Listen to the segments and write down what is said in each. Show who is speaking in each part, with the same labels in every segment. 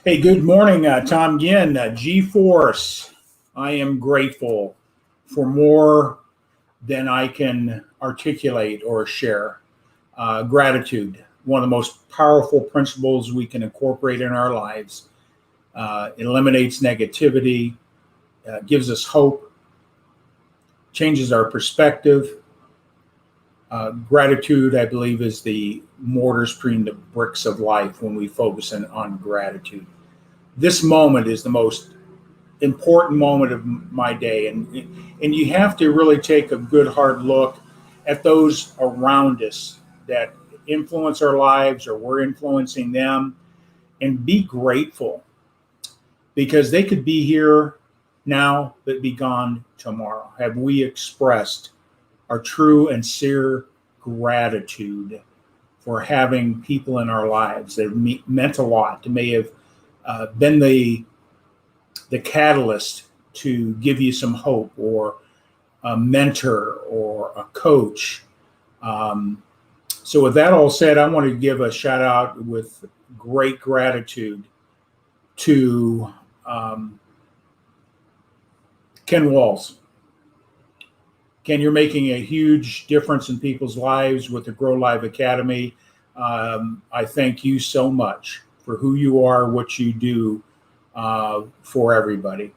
Speaker 1: Hey, good morning, Tom Ginn, G-Force. I am grateful for more than I can articulate or share. Gratitude, one of the most powerful principles we can incorporate in our lives. Eliminates negativity, gives us hope, changes our perspective. Gratitude, I believe, is the mortar between the bricks of life when we focus on gratitude. This moment is the most important moment of my day, and you have to really take a good hard look at those around us that influence our lives or we're influencing them, and be grateful because they could be here now but be gone tomorrow. Have we expressed our true and sincere gratitude for having people in our lives that have meant a lot, that may have been the catalyst to give you some hope, or a mentor or a coach. So with that all said, I want to give a shout out with great gratitude to Ken Walls. Ken, you're making a huge difference in people's lives with the Grow Live Academy. I thank you so much for who you are, what you do for everybody.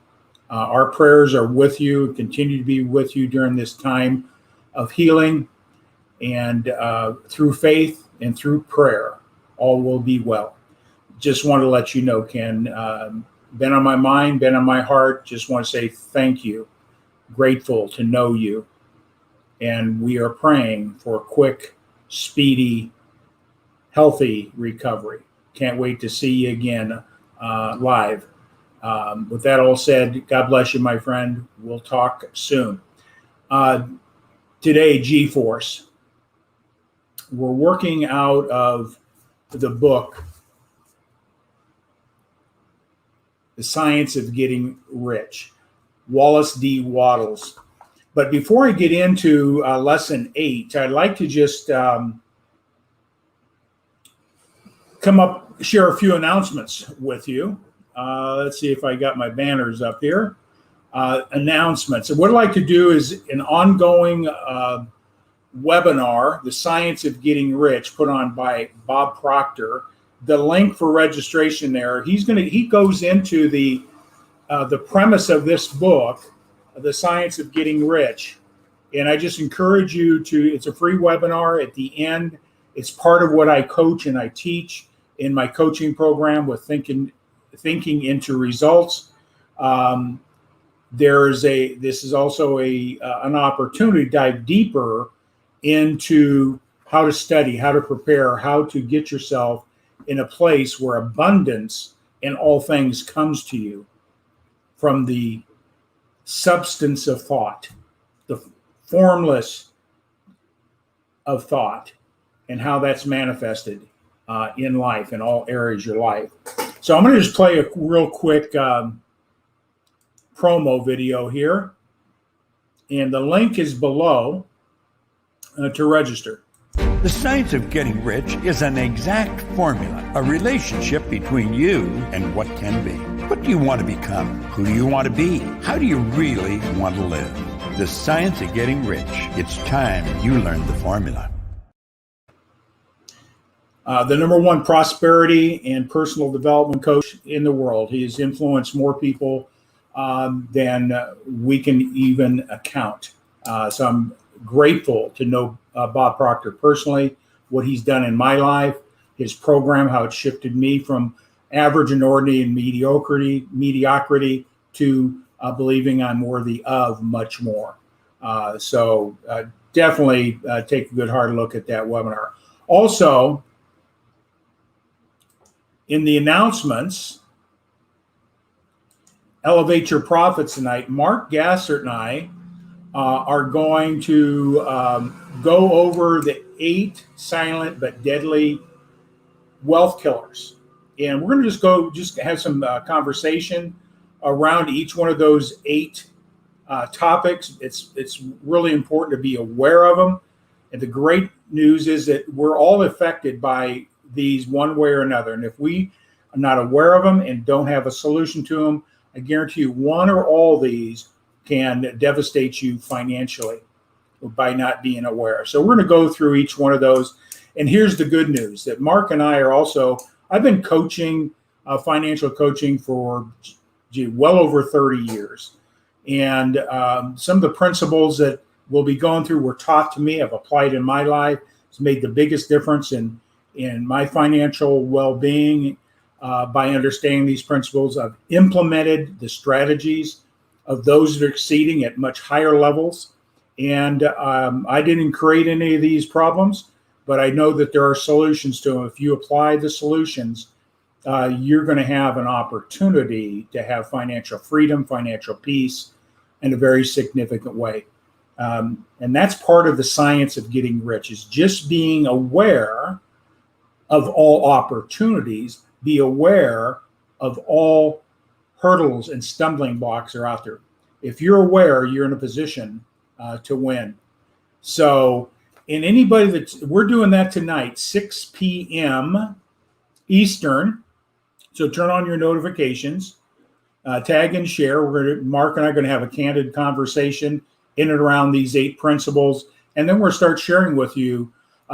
Speaker 1: Our prayers are with you, continue to be with you during this time of healing, and through faith and through prayer, all will be well. Just want to let you know, Ken, been on my mind, been on my heart. Just want to say thank you. Grateful to know you. And we are praying for a quick, speedy, healthy recovery. Can't wait to see you again live. With that all said, God bless you, my friend. We'll talk soon. Today, G-Force. We're working out of the book, The Science of Getting Rich, Wallace D. Wattles. But before I get into lesson 8, I'd like to just share a few announcements with you. Let's see if I got my banners up here. Announcements. And what I'd like to do is an ongoing webinar, The Science of Getting Rich, put on by Bob Proctor. The link for registration there, he goes into the premise of this book, The Science of Getting Rich. And I just encourage you it's a free webinar. At the end, it's part of what I coach and I teach in my coaching program with thinking into results. This is also an opportunity to dive deeper into how to study, how to prepare, how to get yourself in a place where abundance in all things comes to you from the substance of thought, the formless of thought, and how that's manifested in life, in all areas of your life. So I'm going to just play a real quick promo video here, and the link is below to register.
Speaker 2: The Science of Getting Rich is an exact formula, a relationship between you and what can be. What do you want to become? Who do you want to be? How do you really want to live? The Science of Getting Rich. It's time you learned the formula.
Speaker 1: The number one prosperity and personal development coach in the world. He has influenced more people than we can even account. So I'm grateful to know Bob Proctor personally, what he's done in my life, his program, how it shifted me from average and ordinary and mediocrity to believing I'm worthy of much more. So definitely take a good hard look at that webinar. Also, in the announcements, Elevate Your Profits tonight, Mark Gassert and I are going to go over the 8 silent but deadly wealth killers. And we're going to just have some conversation around each one of those 8 topics. It's really important to be aware of them. And the great news is that we're all affected by these one way or another. And if we not aware of them and don't have a solution to them, I guarantee you one or all of these can devastate you financially by not being aware. So we're going to go through each one of those. And here's the good news that Mark and I are also, I've been coaching, financial coaching for well over 30 years. And some of the principles that we'll be going through were taught to me, I've applied in my life. It's made the biggest difference in my financial well-being by understanding these principles. I've implemented the strategies of those that are exceeding at much higher levels. And I didn't create any of these problems, but I know that there are solutions to them. If you apply the solutions, you're going to have an opportunity to have financial freedom, financial peace in a very significant way. And that's part of the science of getting rich, is just being aware of all opportunities, be aware of all hurdles and stumbling blocks are out there. If you're aware, you're in a position to win. So, and anybody we're doing that tonight, 6 p.m. Eastern. So turn on your notifications, tag and share. Mark and I are going to have a candid conversation in and around these 8 principles. And then we'll start sharing with you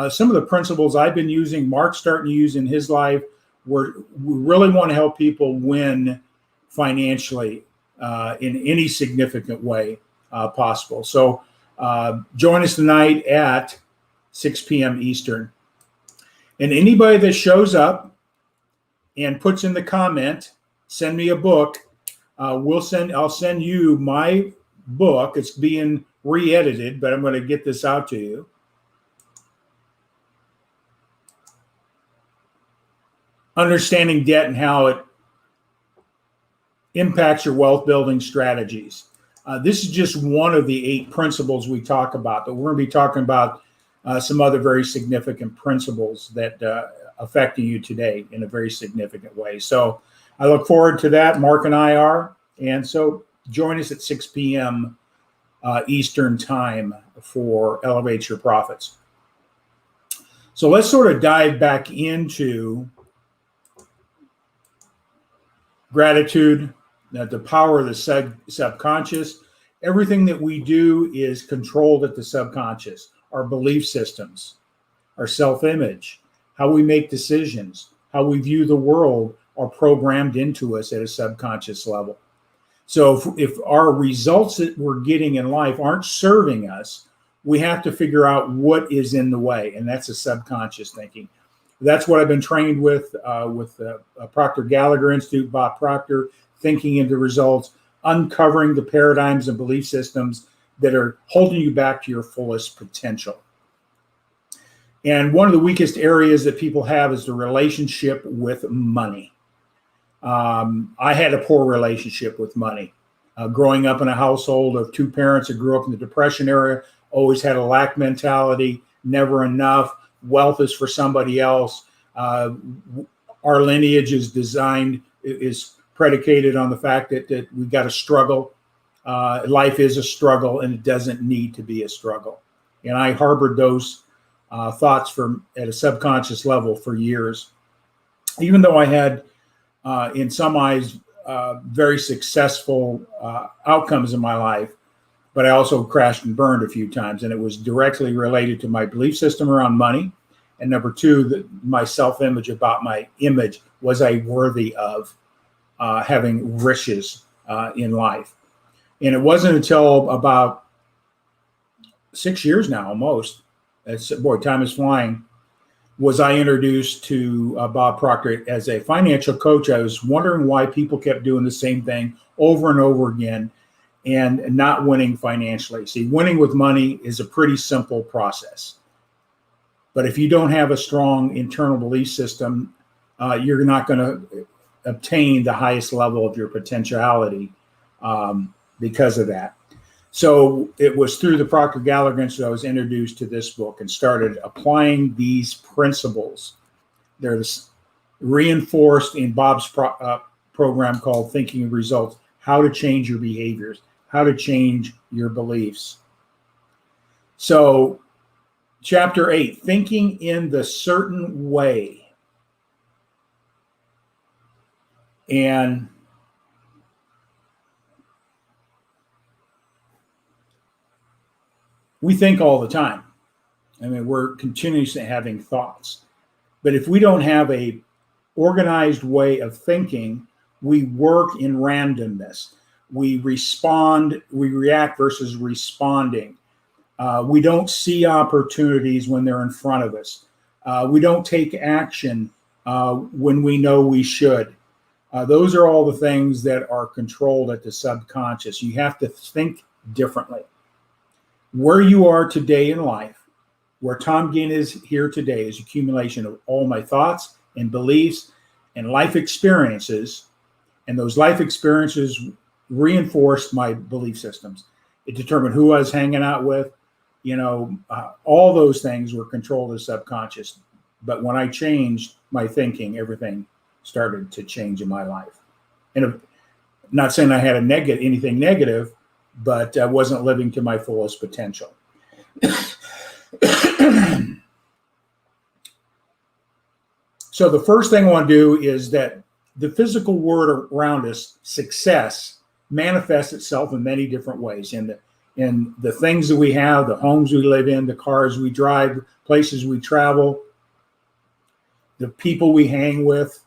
Speaker 1: some of the principles I've been using, Mark's starting to use in his life. We really want to help people win financially in any significant way possible. So join us tonight at 6 p.m. Eastern. And anybody that shows up and puts in the comment, send me a book, I'll send you my book. It's being re-edited, but I'm going to get this out to you. Understanding debt and how it impacts your wealth building strategies. This is just one of the 8 principles we talk about, but we're going to be talking about some other very significant principles that affecting you today in a very significant way. So I look forward to that. Mark and I are. And so join us at 6 p.m. Eastern time for Elevate Your Profits. So let's sort of dive back into gratitude, the power of the subconscious. Everything that we do is controlled at the subconscious. Our belief systems, our self-image, how we make decisions, how we view the world are programmed into us at a subconscious level. So if our results that we're getting in life aren't serving us, we have to figure out what is in the way, and that's a subconscious thinking. That's what I've been trained with Proctor Gallagher Institute, Bob Proctor, thinking into results, uncovering the paradigms and belief systems that are holding you back to your fullest potential. And one of the weakest areas that people have is the relationship with money. I had a poor relationship with money. Growing up in a household of 2 parents that grew up in the Depression era, always had a lack mentality, never enough. Wealth is for somebody else. Our lineage is predicated on the fact that we got to struggle. Life is a struggle, and it doesn't need to be a struggle. And I harbored those thoughts at a subconscious level for years. Even though I had, in some eyes, very successful outcomes in my life, but I also crashed and burned a few times, and it was directly related to my belief system around money. And number 2, my self-image about my image. Was I worthy of having riches in life? And it wasn't until about 6 years now, almost, time is flying, was I introduced to Bob Proctor as a financial coach. I was wondering why people kept doing the same thing over and over again and not winning financially. See, winning with money is a pretty simple process. But if you don't have a strong internal belief system, you're not going to obtain the highest level of your potentiality because of that. So it was through the Proctor Gallagher Institute I was introduced to this book and started applying these principles. They're reinforced in Bob's program called Thinking of Results, how to change your behaviors, how to change your beliefs. So Chapter 8, Thinking in the Certain Way. And we think all the time. I mean, we're continuously having thoughts. But if we don't have a organized way of thinking, we work in randomness. We respond, we react versus responding. We don't see opportunities when they're in front of us. We don't take action when we know we should. Those are all the things that are controlled at the subconscious. You have to think differently. Where you are today in life, where Tom Ginn is here today, is accumulation of all my thoughts and beliefs and life experiences. And those life experiences reinforced my belief systems. It determined who I was hanging out with. All those things were controlled as subconscious. But when I changed my thinking, everything started to change in my life. And I'm not saying I had anything negative, but I wasn't living to my fullest potential. So the first thing I want to do is that the physical world around us, success, manifests itself in many different ways. In the things that we have, the homes we live in, the cars we drive, places we travel, the people we hang with.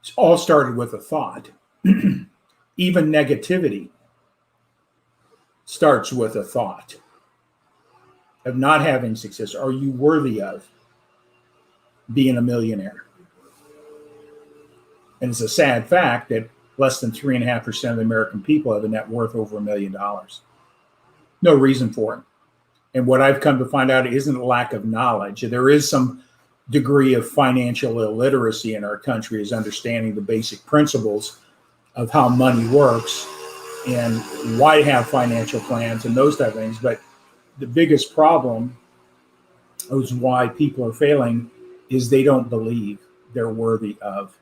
Speaker 1: It's all started with a thought. Even negativity starts with a thought of not having success. Are you worthy of being a millionaire? And it's a sad fact that less than 3.5% of the American people have a net worth over $1 million. No reason for it. And what I've come to find out isn't a lack of knowledge. There is some degree of financial illiteracy in our country, is understanding the basic principles of how money works and why have financial plans and those type of things. But the biggest problem is why people are failing is they don't believe they're worthy of.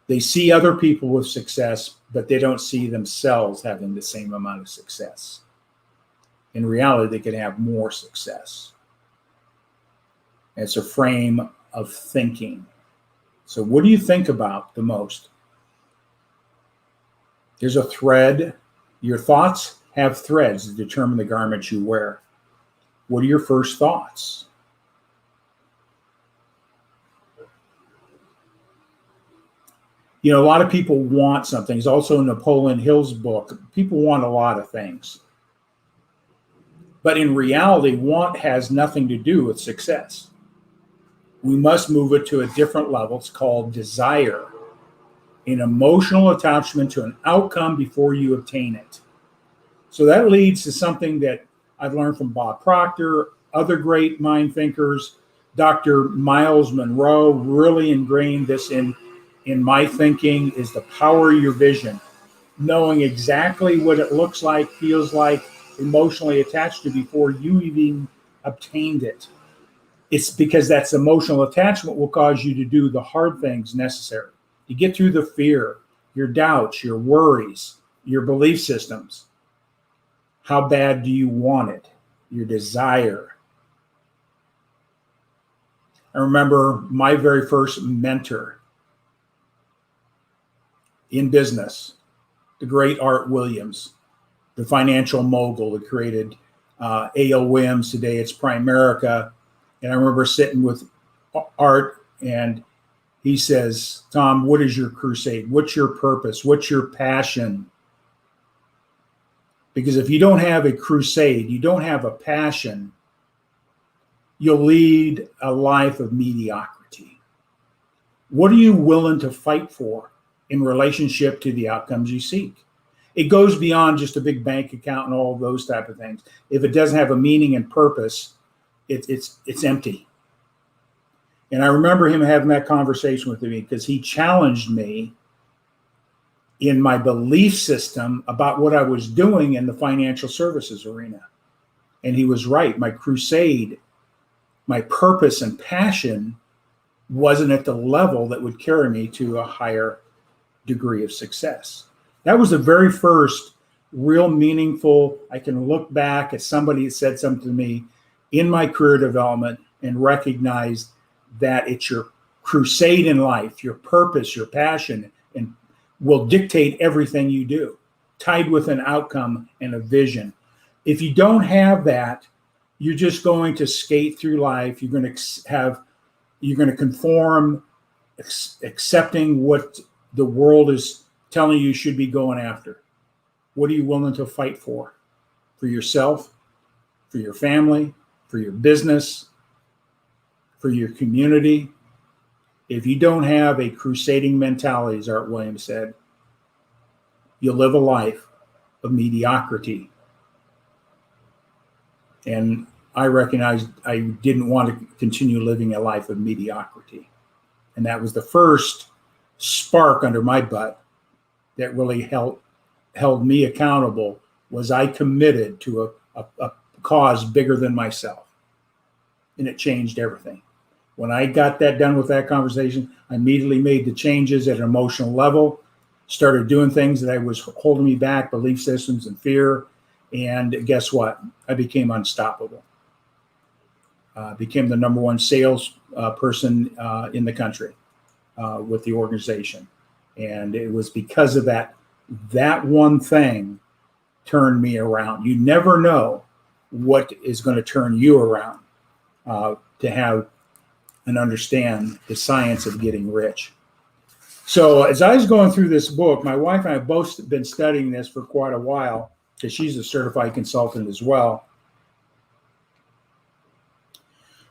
Speaker 1: They see other people with success, but they don't see themselves having the same amount of success. In reality, they could have more success. It's a frame of thinking. So what do you think about the most? There's a thread. Your thoughts have threads that determine the garments you wear. What are your first thoughts? A lot of people want something. It's also in Napoleon Hill's book. People want a lot of things. But in reality, want has nothing to do with success. We must move it to a different level. It's called desire, an emotional attachment to an outcome before you obtain it. So that leads to something that I've learned from Bob Proctor, other great mind thinkers. Dr. Miles Monroe really ingrained this in my thinking, is the power of your vision. Knowing exactly what it looks like, feels like, emotionally attached to before you even obtained it. It's because that's emotional attachment will cause you to do the hard things necessary. You get through the fear, your doubts, your worries, your belief systems. How bad do you want it? Your desire. I remember my very first mentor in business, the great Art Williams, the financial mogul that created A.L. Williams. Today it's Primerica. And I remember sitting with Art, and he says, Tom, what is your crusade? What's your purpose? What's your passion? Because if you don't have a crusade, you don't have a passion, you'll lead a life of mediocrity. What are you willing to fight for in relationship to the outcomes you seek? It goes beyond just a big bank account and all those type of things. If it doesn't have a meaning and purpose, it's empty. And I remember him having that conversation with me because he challenged me in my belief system about what I was doing in the financial services arena. And he was right. My crusade, my purpose and passion wasn't at the level that would carry me to a higher degree of success. That was the very first real meaningful, I can look back at somebody that said something to me in my career development and recognize that it's your crusade in life, your purpose, your passion, and will dictate everything you do, tied with an outcome and a vision. If you don't have that, you're just going to skate through life. You're going to conform, accepting what the world is telling you should be going after. What are you willing to fight for? For yourself, for your family, for your business, for your community. If you don't have a crusading mentality, as Art Williams said, you'll live a life of mediocrity. And I recognized I didn't want to continue living a life of mediocrity. And that was the first spark under my butt that really held me accountable, was I committed to a cause bigger than myself. And it changed everything. When I got that done with that conversation, I immediately made the changes at an emotional level, started doing things that I was holding me back, belief systems and fear. And guess what? I became unstoppable. Became the number one sales person in the country with the organization. And it was because of that one thing turned me around. You never know what is going to turn you around to have and understand the science of getting rich. So as I was going through this book, my wife and I have both been studying this for quite a while, because she's a certified consultant as well.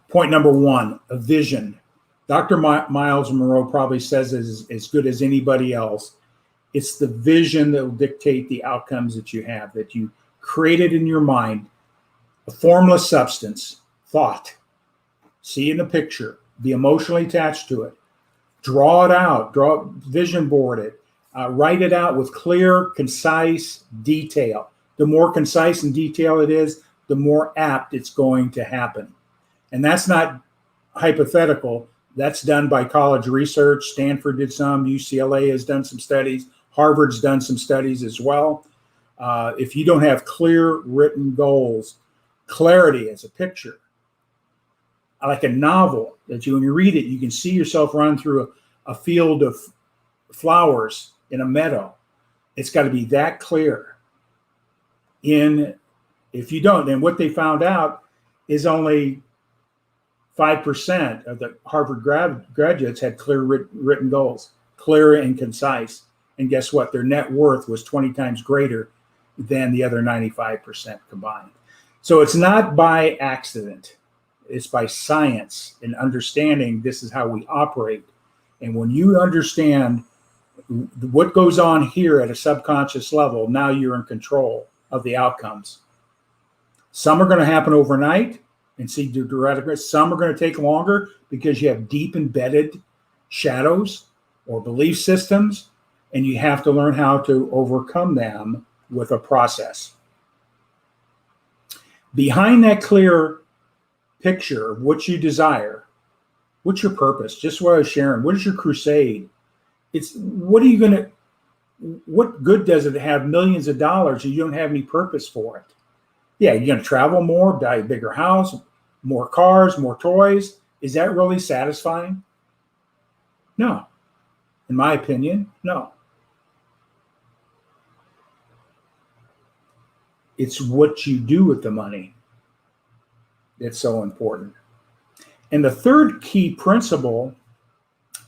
Speaker 1: Point number one, a vision. Dr. Miles Monroe probably says it as good as anybody else. It's the vision that will dictate the outcomes that you have, that you created in your mind, a formless substance, thought. See in a picture, be emotionally attached to it, draw it out, vision board it, write it out with clear, concise detail. The more concise and detailed it is, the more apt it's going to happen. And that's not hypothetical. That's done by college research. Stanford did some, UCLA has done some studies, Harvard's done some studies as well. If you don't have clear written goals, clarity as a picture, like a novel that when you read it, you can see yourself run through a field of flowers in a meadow. It's got to be that clear. If you don't, then what they found out is only 5% of the Harvard graduates had clear written goals, clear and concise. And guess what? Their net worth was 20 times greater than the other 95% combined. So it's not by accident. It's by science and understanding this is how we operate. And when you understand what goes on here at a subconscious level, now you're in control of the outcomes. Some are going to happen overnight and see theoretically. Some are going to take longer because you have deep embedded shadows or belief systems, and you have to learn how to overcome them with a process. Behind that clear picture of what you desire, what's your purpose? Just what I was sharing. What is your crusade? It's what good does it have millions of dollars and you don't have any purpose for it? Yeah, you're going to travel more, buy a bigger house, more cars, more toys. Is that really satisfying? No. In my opinion, no. It's what you do with the money that's so important. And the third key principle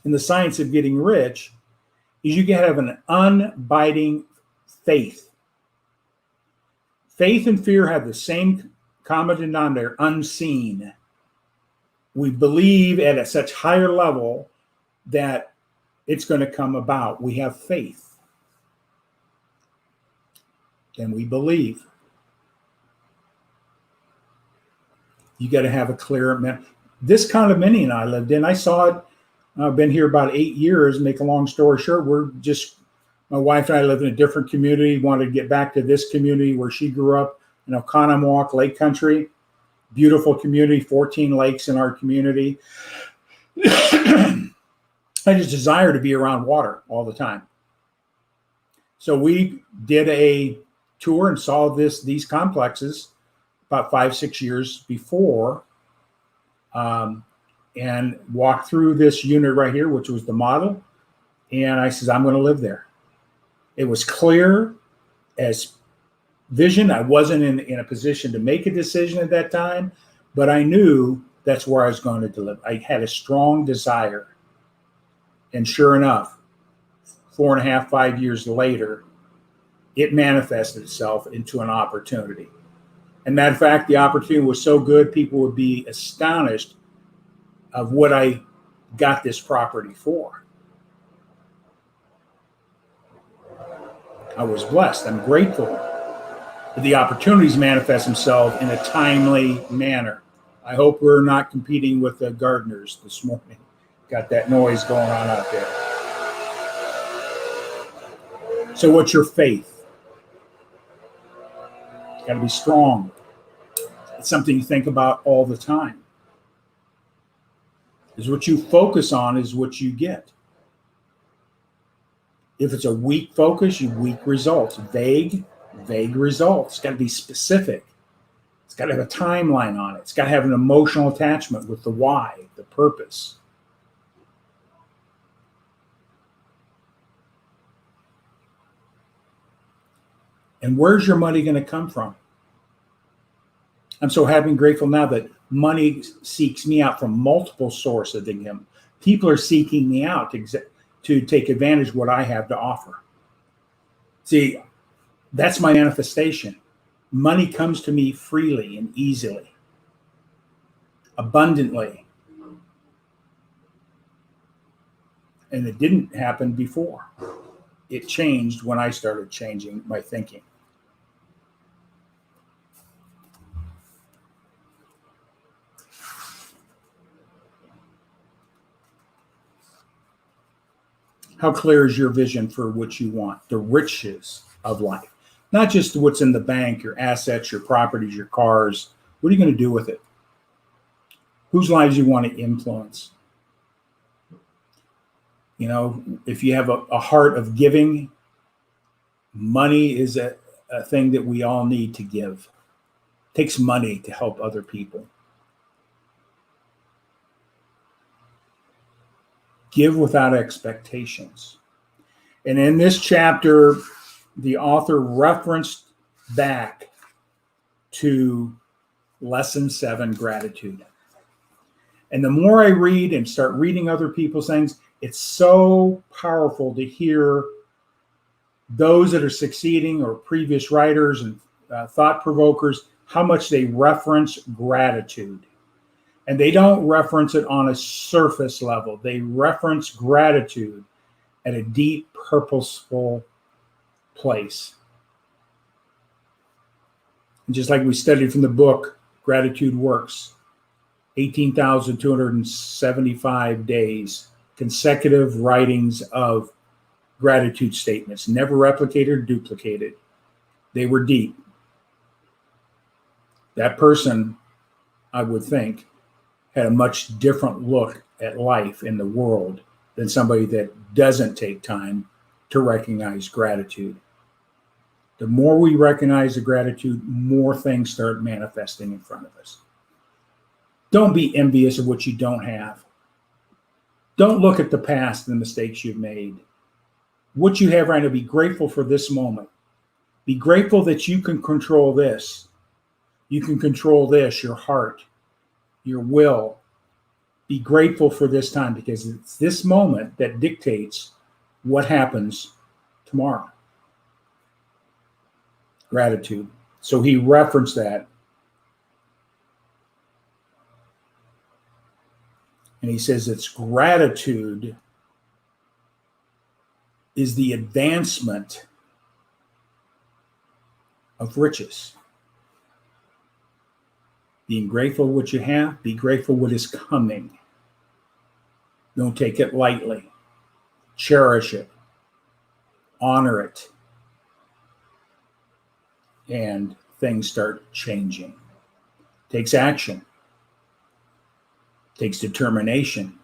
Speaker 1: in the science of getting rich is you can have an unbiting faith. Faith and fear have the same common denominator, unseen. We believe at a such higher level that it's going to come about. We have faith. And we believe. You got to have a clear message. This condominium I lived in, I saw it. I've been here about 8 years. Make a long story short, my wife and I live in a different community. Wanted to get back to this community where she grew up in Oconomowoc Lake Country. Beautiful community, 14 lakes in our community. I just desire to be around water all the time. So we did a tour and saw these complexes about 5-6 years before and walked through this unit right here, which was the model. And I said, I'm going to live there. It was clear as vision. I wasn't in a position to make a decision at that time, but I knew that's where I was going to live. I had a strong desire. And sure enough, 4.5, 5 years later, it manifested itself into an opportunity. And matter of fact, the opportunity was so good, people would be astonished of what I got this property for. I was blessed. I'm grateful. But the opportunities manifest themselves in a timely manner. I hope we're not competing with the gardeners this morning. Got that noise going on out there. So what's your faith? It's got to be strong. It's something you think about all the time. Is what you focus on is what you get. If it's a weak focus, you weak results. Vague results. It's got to be specific. It's got to have a timeline on it. It's got to have an emotional attachment with the why, the purpose. And where's your money going to come from? I'm so happy and grateful now that money seeks me out from multiple sources of income. People are seeking me out to take advantage of what I have to offer. See, that's my manifestation. Money comes to me freely and easily, abundantly. And it didn't happen before. It changed when I started changing my thinking. How clear is your vision for what you want, the riches of life? Not just what's in the bank, your assets, your properties, your cars. What are you going to do with it? Whose lives you want to influence? You know, if you have a heart of giving, money is a thing that we all need to give. It takes money to help other people. Give without expectations. And in this chapter, the author referenced back to lesson 7, gratitude. And the more I read and start reading other people's things, it's so powerful to hear those that are succeeding or previous writers and thought provokers, how much they reference gratitude. And they don't reference it on a surface level. They reference gratitude at a deep, purposeful place. And just like we studied from the book, Gratitude Works, 18,275 days, consecutive writings of gratitude statements, never replicated or duplicated. They were deep. That person, I would think, had a much different look at life in the world than somebody that doesn't take time to recognize gratitude. The more we recognize the gratitude, more things start manifesting in front of us. Don't be envious of what you don't have. Don't look at the past and the mistakes you've made. What you have right now, be grateful for this moment. Be grateful that you can control this. You can control this, your heart, your will. Be grateful for this time because it's this moment that dictates what happens tomorrow. Gratitude. So he referenced that. And he says it's gratitude is the advancement of riches. Being grateful for what you have, be grateful for what is coming. Don't take it lightly. Cherish it. Honor it. And things start changing. Takes action. Takes determination.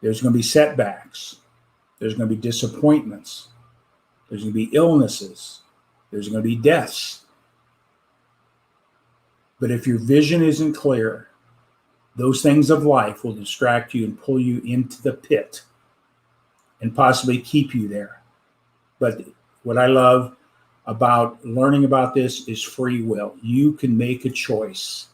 Speaker 1: There's going to be setbacks. There's going to be disappointments. There's going to be illnesses. There's going to be deaths. But if your vision isn't clear, Those things of life will distract you and pull you into the pit and possibly keep you there. But what I love about learning about this is free will. You can make a choice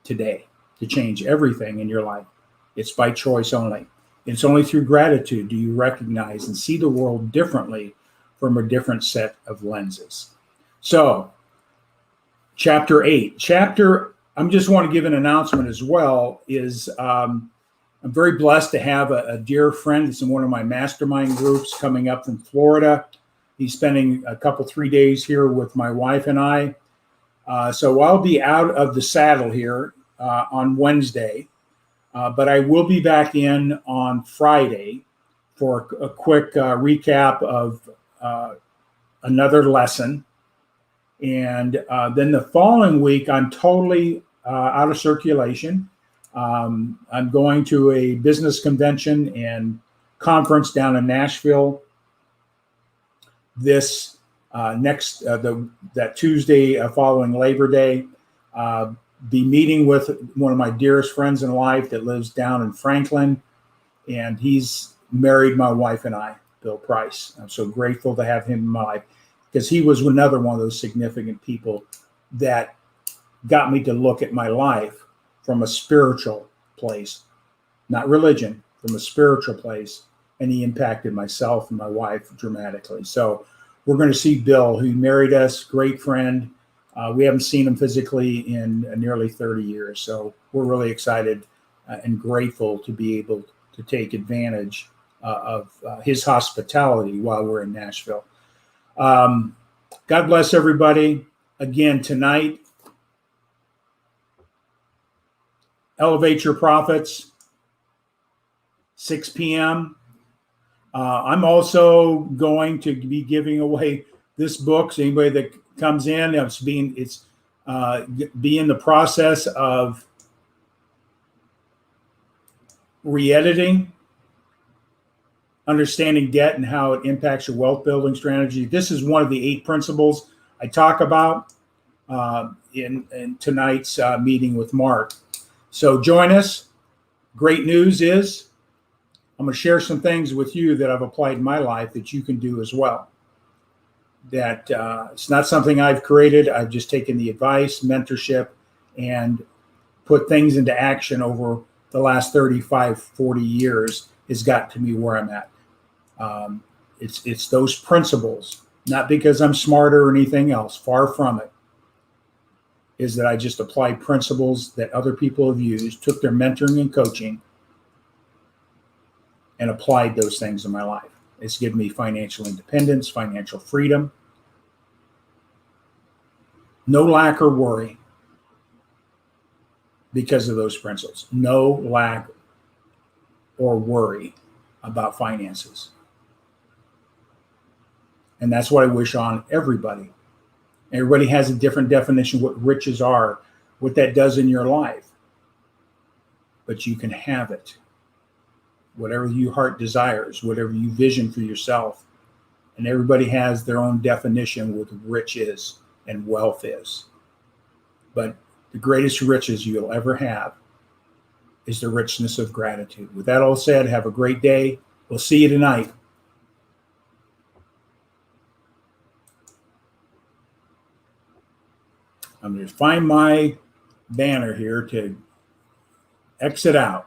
Speaker 1: today to change everything in your life. It's by choice only. It's only through gratitude do you recognize and see the world differently from a different set of lenses. So, chapter 8. I just want to give an announcement as well, is I'm very blessed to have a dear friend that's in one of my mastermind groups coming up from Florida. He's spending a couple, 3 days here with my wife and I. So I'll be out of the saddle here on Wednesday, but I will be back in on Friday for a quick recap of another lesson. And then the following week, I'm totally out of circulation. I'm going to a business convention and conference down in Nashville this that Tuesday following Labor Day. Be meeting with one of my dearest friends in life that lives down in Franklin, and he's married my wife and I, Bill Price. I'm so grateful to have him in my life because he was another one of those significant people that got me to look at my life from a spiritual place, not religion, from a spiritual place. And he impacted myself and my wife dramatically. So we're going to see Bill, who married us, great friend. We haven't seen him physically in nearly 30 years. So we're really excited and grateful to be able to take advantage of his hospitality while we're in Nashville. God bless everybody. Again, tonight, Elevate Your Profits, 6 p.m. I'm also going to be giving away this book. So anybody that comes in, be in the process of re-editing, understanding debt and how it impacts your wealth building strategy. This is one of the 8 principles I talk about in tonight's meeting with Mark. So join us. Great news is I'm going to share some things with you that I've applied in my life that you can do as well. That it's not something I've created. I've just taken the advice, mentorship, and put things into action over the last 35, 40 years has got to me where I'm at. It's those principles, not because I'm smarter or anything else, far from it, is that I just applied principles that other people have used, took their mentoring and coaching, and applied those things in my life. It's given me financial independence, financial freedom, no lack or worry because of those principles. No lack or worry about finances. And that's what I wish on everybody. Everybody has a different definition of what riches are, what that does in your life. But you can have it. Whatever your heart desires, whatever you vision for yourself. And everybody has their own definition of what rich is and wealth is. But the greatest riches you'll ever have is the richness of gratitude. With that all said, have a great day. We'll see you tonight. I'm going to find my banner here to exit out.